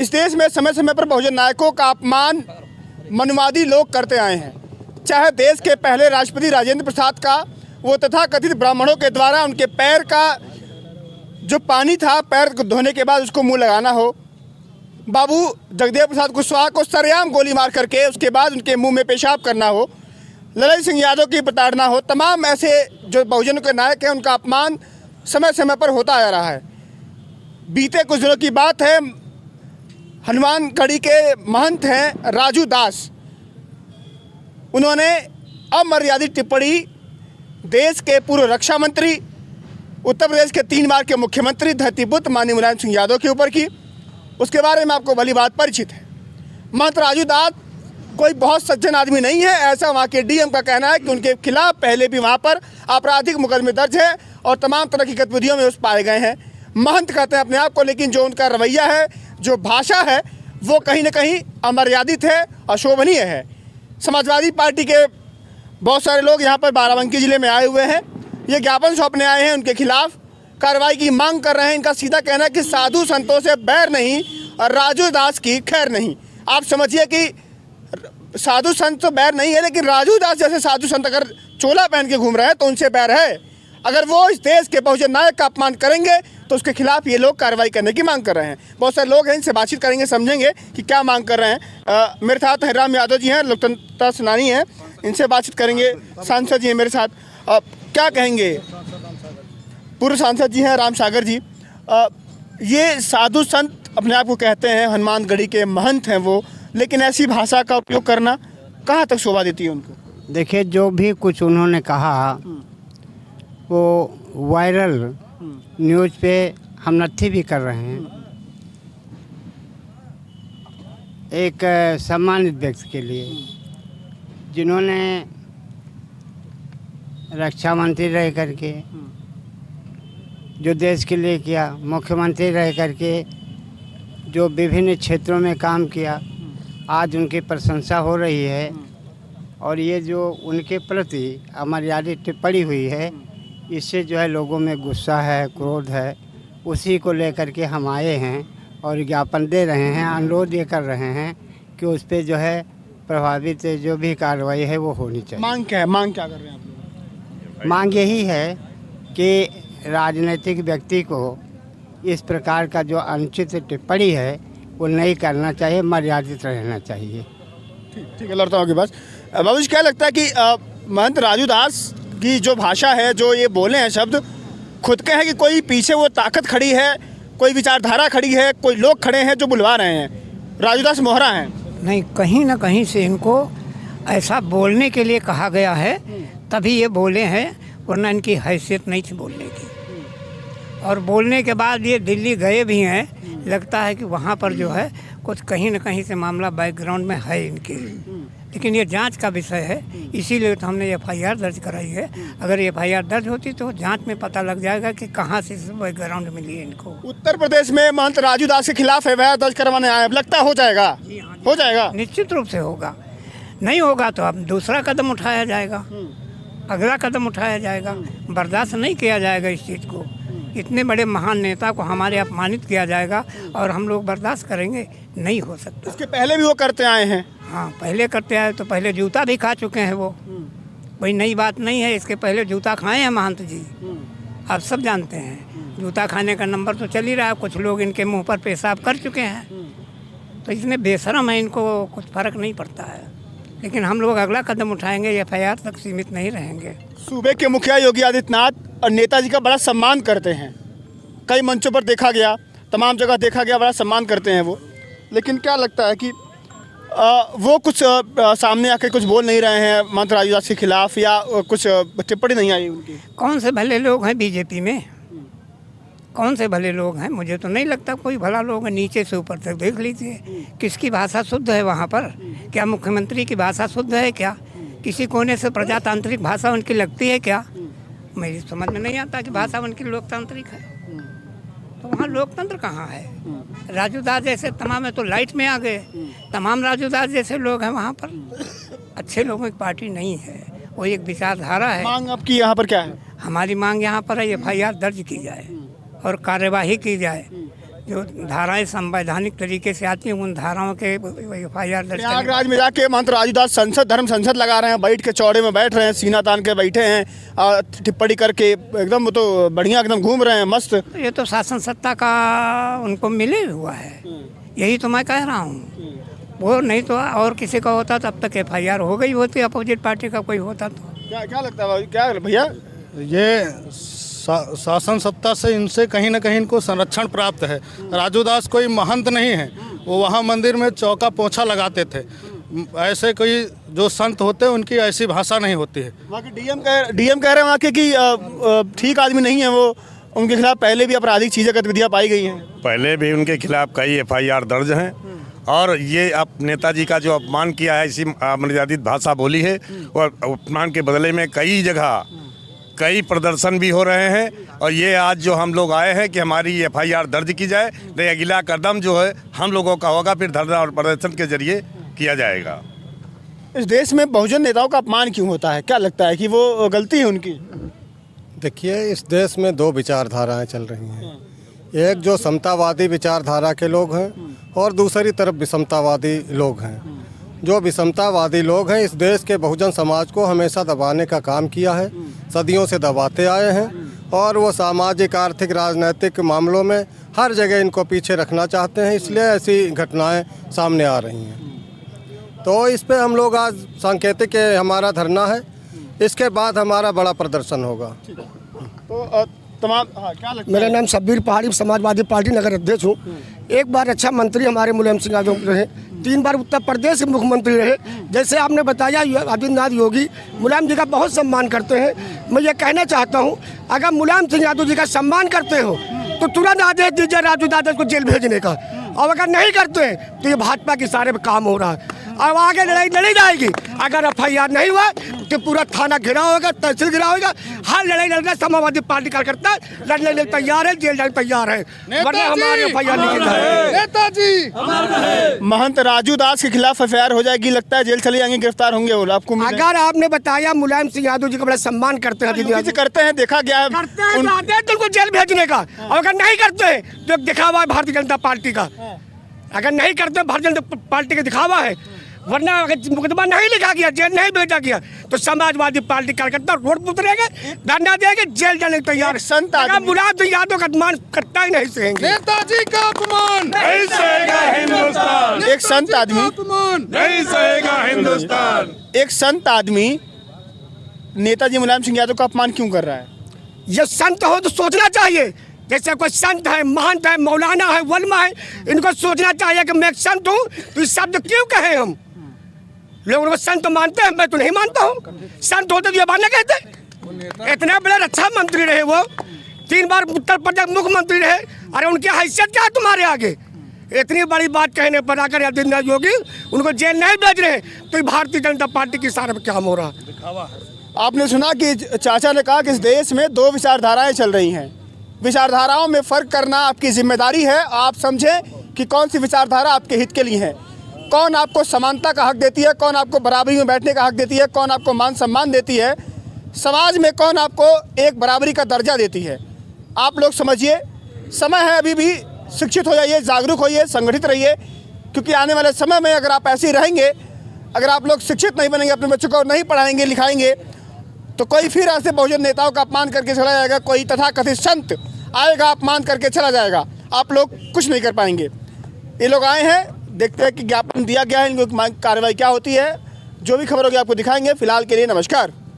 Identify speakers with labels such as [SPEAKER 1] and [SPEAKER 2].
[SPEAKER 1] इस देश में समय समय पर बहुजन नायकों का अपमान मनुवादी लोग करते आए हैं। चाहे देश के पहले राष्ट्रपति राजेंद्र प्रसाद का वो तथाकथित ब्राह्मणों के द्वारा उनके पैर का जो पानी था पैर को धोने के बाद उसको मुंह लगाना हो, बाबू जगदेव प्रसाद कुशवाहा को सरेआम गोली मार करके उसके बाद उनके मुंह में पेशाब करना हो, ललन सिंह यादव की प्रताड़ना हो, तमाम ऐसे जो बहुजनों के नायक हैं उनका अपमान समय समय पर होता आ रहा है। बीते कुछ दिनों की बात है, हनुमानगढ़ी के महंत हैं राजू दास, उन्होंने अमर्यादित टिप्पणी देश के पूर्व रक्षा मंत्री, उत्तर प्रदेश के 3 बार के मुख्यमंत्री धरतीपुत्र माननीय मुलायम सिंह यादव के ऊपर की। उसके बारे में आपको भली बात परिचित है। महंत राजू दास कोई बहुत सज्जन आदमी नहीं है, ऐसा वहाँ के डीएम का कहना है कि उनके खिलाफ पहले भी वहाँ पर आपराधिक मुकदमे दर्ज है और तमाम तरह की गतिविधियों में उस पाए गए हैं। महंत कहते हैं अपने आप को, लेकिन जो उनका रवैया है, जो भाषा है, वो कहीं ना कहीं अमर्यादित है, अशोभनीय है। समाजवादी पार्टी के बहुत सारे लोग यहाँ पर बाराबंकी ज़िले में आए हुए हैं, ये ज्ञापन सौंपने आए हैं, उनके खिलाफ कार्रवाई की मांग कर रहे हैं। इनका सीधा कहना है कि साधु संतों से बैर नहीं और राजू दास की खैर नहीं। आप समझिए कि साधु संत तो बैर नहीं है, लेकिन राजू दास जैसे साधु संत अगर चोला पहन के घूम रहे हैं तो उनसे बैर है। अगर वो इस देश के बहुजन नायक का अपमान करेंगे तो उसके खिलाफ ये लोग कार्रवाई करने की मांग कर रहे हैं। बहुत सारे लोग हैं, इनसे बातचीत करेंगे, समझेंगे कि क्या मांग कर रहे हैं। मेरे साथ हरिराम यादव जी हैं, लोकतंत्र सेनानी हैं, इनसे बातचीत करेंगे। सांसद जी हैं मेरे साथ, क्या कहेंगे? पूर्व सांसद जी हैं राम सागर जी। ये साधु संत अपने आप को कहते हैं, हनुमानगढ़ी के महंत हैं वो, लेकिन ऐसी भाषा का उपयोग करना कहाँ तक शोभा देती है उनको?
[SPEAKER 2] देखिए, जो भी कुछ उन्होंने कहा वो वायरल न्यूज़ पे हम नत्थी भी कर रहे हैं। एक सम्मानित व्यक्ति के लिए जिन्होंने रक्षा मंत्री रह करके जो देश के लिए किया, मुख्यमंत्री रह करके जो विभिन्न क्षेत्रों में काम किया, आज उनकी प्रशंसा हो रही है। और ये जो उनके प्रति अमर्यादित टिप्पणी हुई है, इससे जो है लोगों में गुस्सा है, क्रोध है। उसी को लेकर के हम आए हैं और ज्ञापन दे रहे हैं, अनुरोध ये कर रहे हैं कि उस पर जो है प्रभावित जो भी कार्रवाई है वो होनी चाहिए।
[SPEAKER 1] मांग क्या है? मांग क्या कर रहे हैं आप लोग?
[SPEAKER 2] मांग यही है कि राजनीतिक व्यक्ति को इस प्रकार का जो अनुचित टिप्पणी है वो नहीं करना चाहिए, मर्यादित रहना चाहिए।
[SPEAKER 1] ठीक है, लौटता हूँ आपके पास। बाबू जी, क्या लगता है कि महंत राजू दास की जो भाषा है, जो ये बोले हैं शब्द, खुद के हैं कि कोई पीछे वो ताकत खड़ी है, कोई विचारधारा खड़ी है, कोई लोग खड़े हैं जो बुलवा रहे हैं? राजू दास मोहरा हैं?
[SPEAKER 3] नहीं, कहीं ना कहीं से इनको ऐसा बोलने के लिए कहा गया है, तभी ये बोले हैं, वरना इनकी हैसियत नहीं थी बोलने की। और बोलने के बाद ये दिल्ली गए भी हैं, लगता है कि वहाँ पर जो है कुछ कहीं ना कहीं से मामला बैकग्राउंड में है इनके, लेकिन ये जांच का विषय है, इसीलिए तो हमने एफआईआर दर्ज कराई है। अगर एफआईआर दर्ज होती तो जांच में पता लग जाएगा कि कहाँ से बैकग्राउंड मिली है इनको।
[SPEAKER 1] उत्तर प्रदेश में महंत राजू दास के खिलाफ एफआईआर दर्ज करवाने आए, अब लगता हो जाएगा? हो जाएगा,
[SPEAKER 3] निश्चित रूप से होगा। नहीं होगा तो अब दूसरा कदम उठाया जाएगा, अगला कदम उठाया जाएगा। बर्दाश्त नहीं किया जाएगा इस चीज़ को। इतने बड़े महान नेता को हमारे अपमानित किया जाएगा और हम लोग बर्दाश्त करेंगे? नहीं हो सकता।
[SPEAKER 1] इसके पहले भी वो करते आए हैं।
[SPEAKER 3] हाँ, पहले करते आए तो पहले जूता भी खा चुके हैं वो, कोई नई बात नहीं है। इसके पहले जूता खाए हैं महंत जी, आप सब जानते हैं। जूता खाने का नंबर तो चल ही रहा है, कुछ लोग इनके मुंह पर पेशाब कर चुके हैं, तो इतने बेशरम है, इनको कुछ फ़र्क नहीं पड़ता है। लेकिन हम लोग अगला कदम उठाएंगे, एफआईआर तक सीमित नहीं रहेंगे।
[SPEAKER 1] सूबे के मुखिया योगी आदित्यनाथ और नेताजी का बड़ा सम्मान करते हैं, कई मंचों पर देखा गया, तमाम जगह देखा गया, बड़ा सम्मान करते हैं वो। लेकिन क्या लगता है कि वो कुछ सामने आके कुछ बोल नहीं रहे हैं महंत राजू दास के खिलाफ, या कुछ टिप्पणी नहीं आई उनकी?
[SPEAKER 3] कौन से भले लोग हैं बीजेपी में? कौन से भले लोग हैं? मुझे तो नहीं लगता कोई भला लोग है। नीचे से ऊपर तक देख लीजिए, किसकी भाषा शुद्ध है वहाँ पर? क्या मुख्यमंत्री की भाषा शुद्ध है क्या? किसी कोने से प्रजातांत्रिक भाषा उनकी लगती है क्या? मेरी समझ में नहीं आता कि भाषा उनकी लोकतांत्रिक है। तो वहाँ लोकतंत्र कहाँ है? राजू दास जैसे तमाम है तो लाइट में आ गए। तमाम राजू दास जैसे लोग हैं वहाँ पर, अच्छे लोगों की पार्टी नहीं है, वो एक विचारधारा है।
[SPEAKER 1] मांग आपकी यहाँ पर क्या है?
[SPEAKER 3] हमारी मांग यहाँ पर है एफआईआर दर्ज की जाए और कार्यवाही की जाए। जो धाराएं संवैधानिक तरीके से आती हैं उन धाराओं के FIR दर्ज करने।
[SPEAKER 1] प्रयागराज में जाके मंत्र राजूदास संसद धर्म संसद लगा रहे हैं, बैठ के चौड़े में बैठ रहे हैं, सीना तान के बैठे हैं और टिप्पणी करके एकदम वो तो बढ़िया एकदम घूम रहे हैं मस्त।
[SPEAKER 3] ये तो शासन सत्ता का उनको मिले हुआ है, यही तो मैं कह रहा हूँ। वो नहीं तो और किसी का होता तब तक FIR हो गई होती, अपोजिट पार्टी का कोई होता तो।
[SPEAKER 1] क्या लगता है क्या भैया?
[SPEAKER 4] ये शासन सत्ता से इनसे कहीं ना कहीं इनको संरक्षण प्राप्त है। राजूदास कोई महंत नहीं है, वो वहाँ मंदिर में चौका पोछा लगाते थे। ऐसे कोई जो संत होते हैं उनकी ऐसी भाषा नहीं होती है।
[SPEAKER 1] वहाँ के डीएम कह रहे हैं वहाँ के कि ठीक आदमी नहीं है वो, उनके खिलाफ पहले भी आपराधिक चीज़ें गतिविधियाँ पाई गई हैं।
[SPEAKER 5] पहले भी उनके खिलाफ कई FIR दर्ज हैं और ये अब नेताजी का जो अपमान किया है, इसी अमर्यादित भाषा बोली है और अपमान के बदले में कई जगह कई प्रदर्शन भी हो रहे हैं। और ये आज जो हम लोग आए हैं कि हमारी FIR दर्ज की जाए, नहीं अगला कदम जो है हम लोगों का होगा, फिर धरना और प्रदर्शन के जरिए किया जाएगा।
[SPEAKER 1] इस देश में बहुजन नेताओं का अपमान क्यों होता है? क्या लगता है कि वो गलती है उनकी?
[SPEAKER 6] देखिए, इस देश में दो विचारधाराएं चल रही हैं। एक जो समतावादी विचारधारा के लोग हैं और दूसरी तरफ विषमतावादी लोग हैं। जो विषमतावादी लोग हैं इस देश के बहुजन समाज को हमेशा दबाने का काम किया है, सदियों से दबाते आए हैं और वो सामाजिक, आर्थिक, राजनीतिक मामलों में हर जगह इनको पीछे रखना चाहते हैं, इसलिए ऐसी घटनाएं सामने आ रही हैं। तो इस पे हम लोग आज सांकेतिक हमारा धरना है, इसके बाद हमारा बड़ा प्रदर्शन होगा।
[SPEAKER 1] तो तमाम क्या लगता है?
[SPEAKER 7] मेरा नाम शब्बीर पहाड़ी, समाजवादी पार्टी नगर अध्यक्ष हूँ। एक बार अच्छा मंत्री हमारे मुलायम सिंह यादव रहे, 3 बार उत्तर प्रदेश के मुख्यमंत्री रहे। जैसे आपने बताया आदित्यनाथ योगी मुलायम जी का बहुत सम्मान करते हैं। मैं ये कहना चाहता हूँ, अगर मुलायम सिंह यादव जी का सम्मान करते हो तो तुरंत आदेश दीजिए राजूदास को जेल भेजने का, और अगर नहीं करते तो ये भाजपा के सारे काम हो रहा है। अब आगे लड़ाई लड़ी जाएगी। अगर FIR नहीं हुआ तो पूरा थाना घिरा होगा, तहसील घिरा होगा। हर लड़ाई लड़ना समाजवादी पार्टी कार्यकर्ता लड़ने के तैयार है, जेल जाने तैयार है, वरना हमारे FIR नहीं।
[SPEAKER 1] नेताजी महंत राजूदास के खिलाफ FIR हो जाएगी, लगता है जेल चले जाएंगे, गिरफ्तार होंगे वो। आपको
[SPEAKER 7] अगर आपने बताया मुलायम सिंह यादव जी का बड़ा सम्मान करते हैं,
[SPEAKER 1] करते हैं, देखा गया है
[SPEAKER 7] तो उनको जेल भेजने का, और अगर नहीं करते तो दिखावा है भारतीय जनता पार्टी का। अगर नहीं करते भारतीय जनता पार्टी का दिखावा है, वरना अगर मुकदमा नहीं लिखा गया, जेल नहीं भेजा गया तो समाजवादी पार्टी कार्यकर्ता रोड पर उतरेंगे, धरना देंगे, जेल जाने को तैयार।
[SPEAKER 1] संत
[SPEAKER 7] मुलायम सिंह यादव का अपमान करता ही नहीं सहेंगे।
[SPEAKER 1] नेताजी का अपमान
[SPEAKER 5] नहीं सहेगा हिंदुस्तान।
[SPEAKER 1] एक संत आदमी
[SPEAKER 5] नहीं सहेगा हिंदुस्तान।
[SPEAKER 1] एक संत आदमी नेताजी मुलायम सिंह यादव का अपमान क्यों कर रहा है?
[SPEAKER 7] ये संत हो तो सोचना चाहिए। जैसे कोई संत है, महंत है, मौलाना है, वल्मा है, इनको सोचना चाहिए कि मैं एक संत हूँ तो इस शब्द क्यों कहे हम लोग? उनको संत मानते हैं, मैं तो नहीं मानता हूँ। संत होते तो ये बात न कहते। इतना बड़ा रक्षा मंत्री रहे वो, 3 बार उत्तर प्रदेश मुख्यमंत्री रहे। अरे उनकी हैसियत क्या है तुम्हारे आगे? इतनी बड़ी बात कहने पर आकर आदित्यनाथ योगी उनको जेल नहीं भेज रहे तो भारतीय जनता पार्टी की सारे क्या हो रहा है?
[SPEAKER 1] आपने सुना कि चाचा ने कहा कि इस देश में 2 विचारधाराएं चल रही हैं। विचारधाराओं में फ़र्क करना आपकी जिम्मेदारी है। आप समझें कि कौन सी विचारधारा आपके हित के लिए है, कौन आपको समानता का हक देती है, कौन आपको बराबरी में बैठने का हक देती है, कौन आपको मान सम्मान देती है, समाज में कौन आपको एक बराबरी का दर्जा देती है। आप लोग समझिए, समय है अभी भी, शिक्षित हो जाइए, जागरूक होइए, संगठित रहिए, क्योंकि आने वाले समय में अगर आप ऐसे ही रहेंगे, अगर आप लोग शिक्षित नहीं बनेंगे, अपने बच्चों को नहीं पढ़ाएंगे लिखाएंगे, तो कोई फिर ऐसे बहुजन नेताओं का अपमान करके चला जाएगा, कोई तथाकथित संत आएगा अपमान करके चला जाएगा, आप लोग कुछ नहीं कर पाएंगे। ये लोग आए हैं, देखते हैं कि ज्ञापन दिया गया है, इनको कार्रवाई क्या होती है। जो भी खबर होगी आपको दिखाएंगे। फिलहाल के लिए नमस्कार।